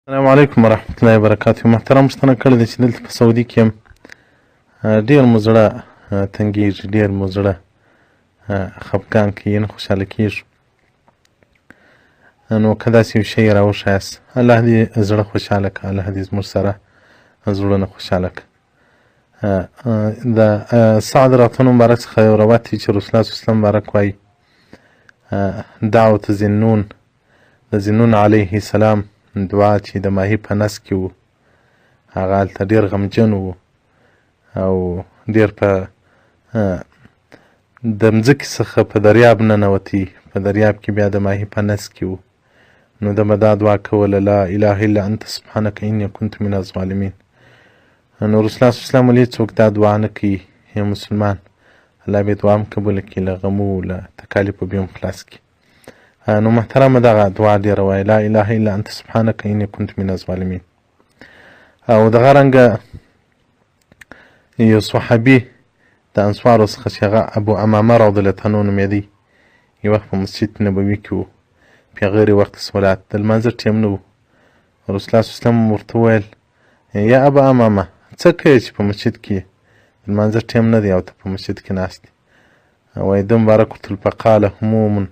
السلام علیکم ورحمت الله وبرکاته. محترم پوښتنه کړې ده چې دلته په سعودي کې یم، ډېر مو زړه تنګېږي، ډېر مو زړه خفګان کوي، نه خوشحاله کېږو. نو که داسې یو شی راوښایاست، الله دې زړه خوشحاله کړه، الله دې زموږ سره زړونه خوشحاله کړه. د سعد راتونو مبارک څخه یو روایت دی چې رسول الله صلی الله علیه وسلم مبارک وایي دعوت ذنون، د ذنون علیه السلام دعا چې د ماهي په نس کې و، هغه هلته ډېر غمجن و او ډېر په د مځکې څخه په دریاب ننوتی، په دریاب کې بیا د ماهي په نس کې و. نو ده به دا دعا کوله لا اله الا انت سبحانک انی کنت من الظالمین. نو رسول الله صلی الله علیه وسلم ولې څوک دا دعا نه کوي یا مسلمان، الله به دعا هم قبوله کړي، له غمو له تکالیفو به هم خلاص کړي. نو محترمه دغه دعا ډېره وایي لا اله الا انت سبحانک انی کنت من الظالمین. او دغه رنګه یو صحابي د انصارو څخه چې هغه ابو امامه رضی الله عنه نومېدی، یو وخت په مسجد نبوي کې و، په غیر وقت صلات د لمانځه ټیم نه و. رسول الله صلی الله علیه وسلم ورته وویل یا ابا امامه څه کوې چې په مسجد کې د لمانځه ټیم نه دی او ته په مسجد کې ناست یې؟ وایي ده مبارک ورته ویل فقاله هموم،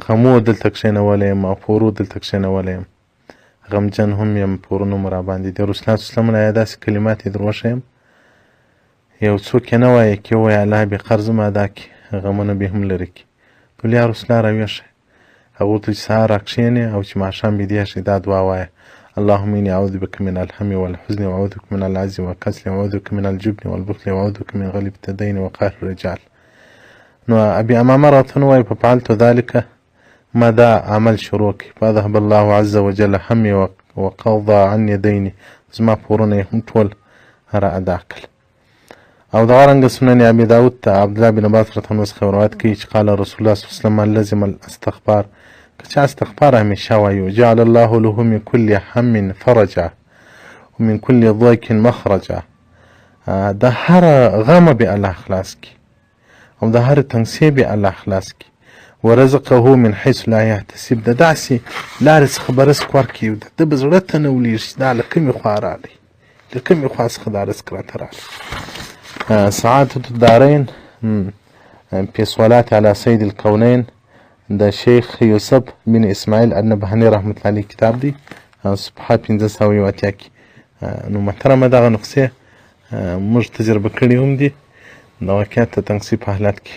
غمو دلته کښېنولی یم او پورو دلته کښېنولی یم، غمجن هم یم، پورونه مو راباندې دي. رسول الله صلی الله علیه وسلم آیا داسې کلمات یې در وښیم؟ یو څوک یې نه وایي که ووایي الله بې قرض م ادا کړي، غمونه به هم لرې کړي. ټول یا رسول الله راویښئ، هغه ورته چې سهار راکښېنې او چې ماښام بیدېږئ دا دعا وایه اللهم اني اعوذ بك من الهم والحزن واعوذ بك من العجز والكسل واعوذ بك من الجبن والبخل واعوذ بك من غلبة الدين وقهر الرجال. نو ابي امامه راته وایي ففعلت ذلك، ما دا عمل شروع کړي، فذهب الله عز وجل همي وقضى عني ديني، زما پورونه یې هم ټول را ادا کړل. او دغه رنګه سنن ابي داود ته عبدالله بن عباس رضی الله عنه څخه روایت کوي چې قال رسول الله صلی الله علیه وسلم من لزم الاستغفار، که چا استغفار همیشه وایي جعل الله له من كل هم فرجا ومن كل ضيق مخرجا، د هر غمه به الله خلاص کړي او د هر تنګسۍ به الله خلاص کړي. ورزقه من حيث لا يحتسب، د داسې لارې څخه به رزق ورکړي، ده به زړه ته نه ولېږي دا له کومې خوا راغلی، له کومې خوا څخه دا رزق راته راغلی. سعادة الدارین فی صلات علی سید الکونین د شیخ یوسف بن اسماعیل النبهانی رحمت الله علیه کتاب دی، صفحه 581 کې. نو محترمه دغه نسخې موږ تجربه کړي هم دي، د واقعیت د تنګسۍ په حالت کې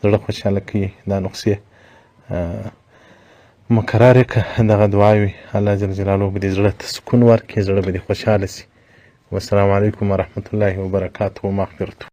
زړه خوشحاله کوي. دا نسخې مقرر یې کړه، دغه دعاوې الله جل جلاله به دې زړه ته سکون ورکړي، زړه به دې خوشحاله سي. والسلام علیکم ورحمت الله وبرکاته ومغفرته.